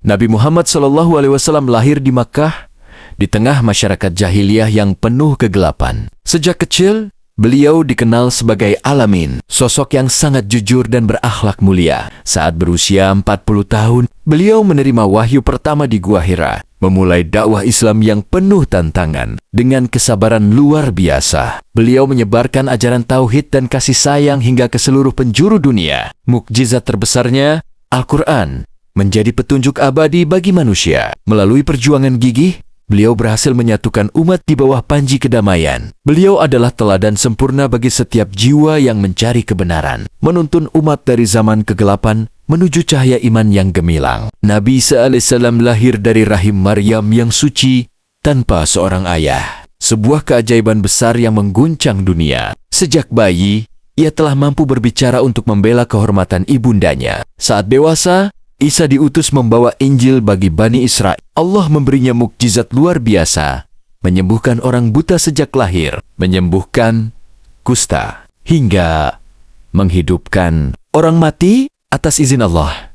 Nabi Muhammad SAW lahir di Makkah, di tengah masyarakat jahiliyah yang penuh kegelapan. Sejak kecil, beliau dikenal sebagai Alamin, sosok yang sangat jujur dan berakhlak mulia. Saat berusia 40 tahun, beliau menerima wahyu pertama di Gua Hira, memulai dakwah Islam yang penuh tantangan. Dengan kesabaran luar biasa, beliau menyebarkan ajaran tauhid dan kasih sayang hingga ke seluruh penjuru dunia. Mukjizat terbesarnya, Al-Quran, menjadi petunjuk abadi bagi manusia. Melalui perjuangan gigih, beliau berhasil menyatukan umat di bawah panji kedamaian. Beliau adalah teladan sempurna bagi setiap jiwa yang mencari kebenaran, menuntun umat dari zaman kegelapan menuju cahaya iman yang gemilang. Nabi Isa alaihissalam lahir dari rahim Maryam yang suci tanpa seorang ayah. Sebuah keajaiban besar yang mengguncang dunia. Sejak bayi, ia telah mampu berbicara untuk membela kehormatan ibundanya. Saat dewasa, Isa diutus membawa Injil bagi Bani Israel. Allah memberinya mukjizat luar biasa, menyembuhkan orang buta sejak lahir, menyembuhkan kusta, hingga menghidupkan orang mati atas izin Allah.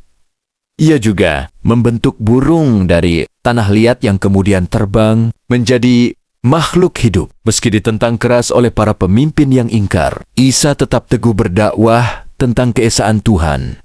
Ia juga membentuk burung dari tanah liat yang kemudian terbang menjadi makhluk hidup. Meski ditentang keras oleh para pemimpin yang ingkar, Isa tetap teguh berdakwah tentang keesaan Tuhan.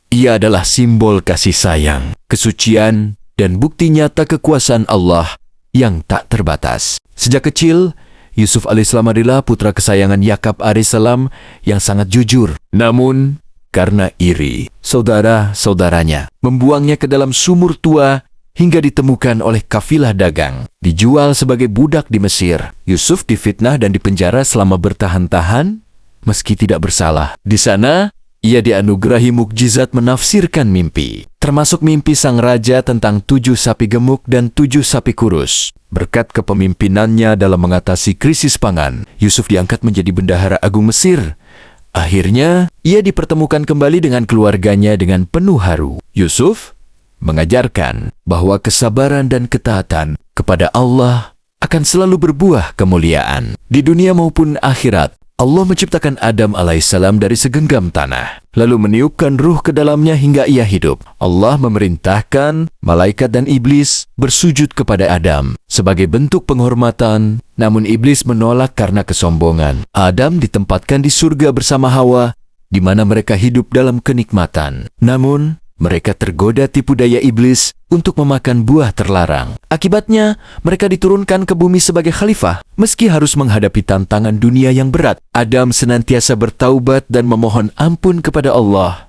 Ia adalah simbol kasih sayang, kesucian, dan bukti nyata kekuasaan Allah yang tak terbatas. Sejak kecil, Yusuf alaihissalam adalah putra kesayangan Yakub alaihissalam yang sangat jujur. Namun, karena iri, saudara-saudaranya membuangnya ke dalam sumur tua hingga ditemukan oleh kafilah dagang. Dijual sebagai budak di Mesir, Yusuf difitnah dan dipenjara selama bertahan-tahan meski tidak bersalah. Di sana, ia dianugerahi mukjizat menafsirkan mimpi, termasuk mimpi sang raja tentang 7 sapi gemuk dan 7 sapi kurus. Berkat kepemimpinannya dalam mengatasi krisis pangan, Yusuf diangkat menjadi bendahara agung Mesir. Akhirnya, ia dipertemukan kembali dengan keluarganya dengan penuh haru. Yusuf mengajarkan bahwa kesabaran dan ketaatan kepada Allah akan selalu berbuah kemuliaan. Di dunia maupun akhirat, Allah menciptakan Adam alaihissalam dari segenggam tanah, lalu meniupkan ruh ke dalamnya hingga ia hidup. Allah memerintahkan malaikat dan iblis bersujud kepada Adam sebagai bentuk penghormatan, namun iblis menolak karena kesombongan. Adam ditempatkan di surga bersama Hawa, di mana mereka hidup dalam kenikmatan. Namun, mereka tergoda tipu daya iblis untuk memakan buah terlarang. Akibatnya, mereka diturunkan ke bumi sebagai khalifah. Meski harus menghadapi tantangan dunia yang berat, Adam senantiasa bertaubat dan memohon ampun kepada Allah.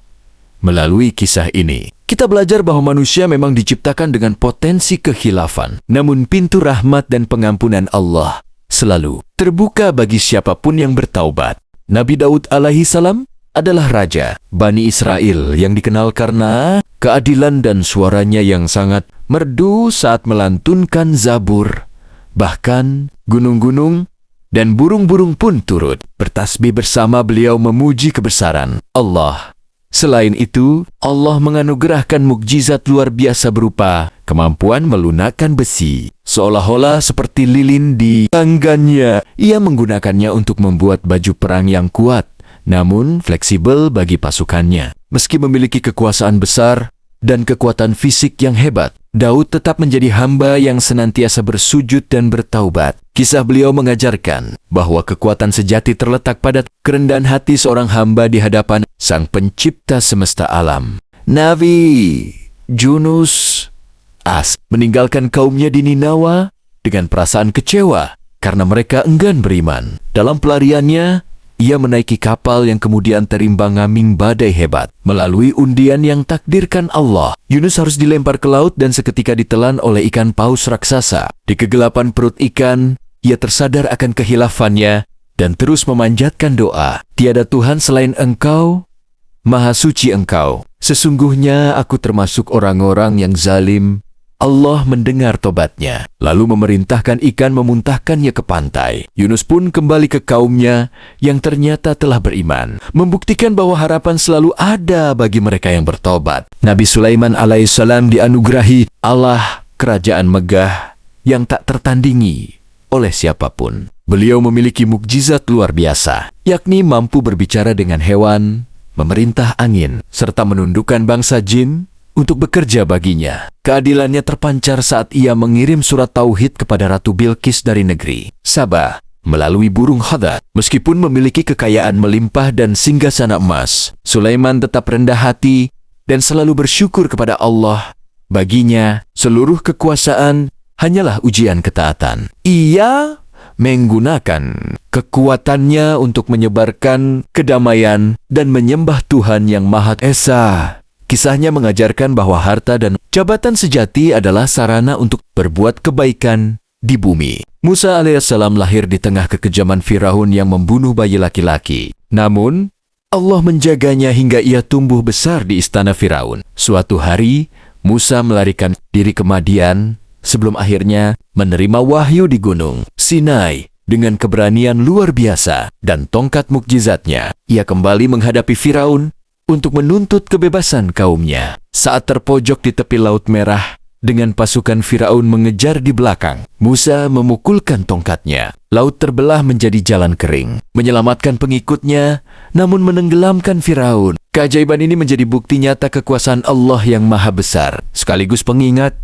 Melalui kisah ini, kita belajar bahwa manusia memang diciptakan dengan potensi kekhilafan. Namun pintu rahmat dan pengampunan Allah selalu terbuka bagi siapapun yang bertaubat. Nabi Daud alaihissalam adalah raja Bani Israel yang dikenal karena keadilan dan suaranya yang sangat merdu saat melantunkan Zabur. Bahkan gunung-gunung dan burung-burung pun turut bertasbih bersama beliau memuji kebesaran Allah. Selain itu, Allah menganugerahkan mukjizat luar biasa berupa kemampuan melunakkan besi. Seolah-olah seperti lilin di tangannya, ia menggunakannya untuk membuat baju perang yang kuat, namun fleksibel bagi pasukannya. Meski memiliki kekuasaan besar dan kekuatan fisik yang hebat, Daud tetap menjadi hamba yang senantiasa bersujud dan bertaubat. Kisah beliau mengajarkan bahwa kekuatan sejati terletak pada kerendahan hati seorang hamba di hadapan Sang Pencipta semesta alam. Nabi Yunus meninggalkan kaumnya di Ninawa dengan perasaan kecewa karena mereka enggan beriman. Dalam pelariannya, ia menaiki kapal yang kemudian terimbang-ambing badai hebat. Melalui undian yang takdirkan Allah, Yunus harus dilempar ke laut dan seketika ditelan oleh ikan paus raksasa. Di kegelapan perut ikan, ia tersadar akan kehilafannya dan terus memanjatkan doa. Tiada Tuhan selain Engkau, Maha Suci Engkau. Sesungguhnya aku termasuk orang-orang yang zalim. Allah mendengar tobatnya, lalu memerintahkan ikan memuntahkannya ke pantai. Yunus pun kembali ke kaumnya yang ternyata telah beriman, membuktikan bahwa harapan selalu ada bagi mereka yang bertobat. Nabi Sulaiman alaihissalam dianugerahi Allah kerajaan megah yang tak tertandingi oleh siapapun. Beliau memiliki mukjizat luar biasa, yakni mampu berbicara dengan hewan, memerintah angin, serta menundukkan bangsa jin untuk bekerja baginya. Keadilannya terpancar saat ia mengirim surat tauhid kepada Ratu Bilqis dari negeri Sabah melalui burung Hadad. Meskipun memiliki kekayaan melimpah dan singgasana emas, Sulaiman tetap rendah hati dan selalu bersyukur kepada Allah. Baginya, seluruh kekuasaan hanyalah ujian ketaatan. Ia menggunakan kekuatannya untuk menyebarkan kedamaian dan menyembah Tuhan yang Maha Esa. Kisahnya mengajarkan bahwa harta dan jabatan sejati adalah sarana untuk berbuat kebaikan di bumi. Musa alaihissalam lahir di tengah kekejaman Firaun yang membunuh bayi laki-laki. Namun, Allah menjaganya hingga ia tumbuh besar di istana Firaun. Suatu hari, Musa melarikan diri ke Madian sebelum akhirnya menerima wahyu di Gunung Sinai. Dengan keberanian luar biasa dan tongkat mukjizatnya, ia kembali menghadapi Firaun untuk menuntut kebebasan kaumnya. Saat terpojok di tepi Laut Merah, dengan pasukan Firaun mengejar di belakang, Musa memukulkan tongkatnya. Laut terbelah menjadi jalan kering, menyelamatkan pengikutnya, namun menenggelamkan Firaun. Keajaiban ini menjadi bukti nyata kekuasaan Allah yang Maha Besar, sekaligus pengingat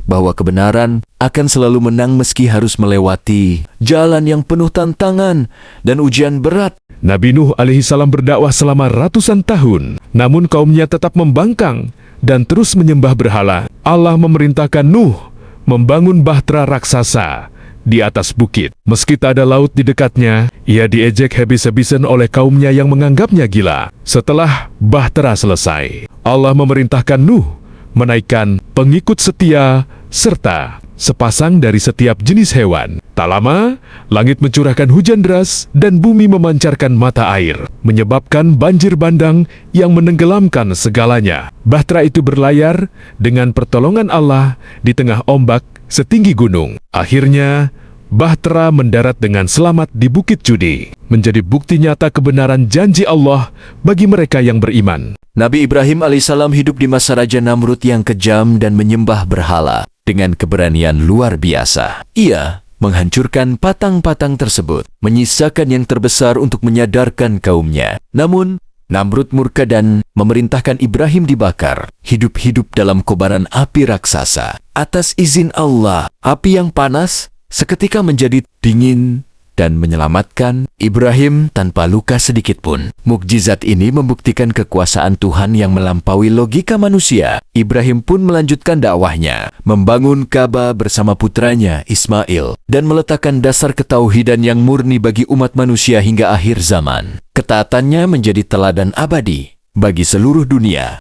bahwa kebenaran akan selalu menang meski harus melewati jalan yang penuh tantangan dan ujian berat. Nabi Nuh alaihissalam berdakwah selama ratusan tahun, namun kaumnya tetap membangkang dan terus menyembah berhala. Allah memerintahkan Nuh membangun bahtera raksasa di atas bukit. Meski tak ada laut di dekatnya, ia diejek habis-habisan oleh kaumnya yang menganggapnya gila. Setelah bahtera selesai, Allah memerintahkan Nuh menaikkan pengikut setia serta sepasang dari setiap jenis hewan. Tak lama, langit mencurahkan hujan deras dan bumi memancarkan mata air, menyebabkan banjir bandang yang menenggelamkan segalanya. Bahtera itu berlayar dengan pertolongan Allah di tengah ombak setinggi gunung. Akhirnya, bahtera mendarat dengan selamat di Bukit Judi, menjadi bukti nyata kebenaran janji Allah bagi mereka yang beriman. Nabi Ibrahim alaihissalam hidup di masa Raja Namrud yang kejam dan menyembah berhala. Dengan keberanian luar biasa, ia menghancurkan patang-patang tersebut, menyisakan yang terbesar untuk menyadarkan kaumnya. Namun, Namrud murka dan memerintahkan Ibrahim dibakar, hidup-hidup dalam kobaran api raksasa. Atas izin Allah, api yang panas seketika menjadi dingin dan menyelamatkan Ibrahim tanpa luka sedikitpun. Mukjizat ini membuktikan kekuasaan Tuhan yang melampaui logika manusia. Ibrahim pun melanjutkan dakwahnya, membangun Ka'bah bersama putranya Ismail, dan meletakkan dasar ketauhidan yang murni bagi umat manusia hingga akhir zaman. Ketaatannya menjadi teladan abadi bagi seluruh dunia.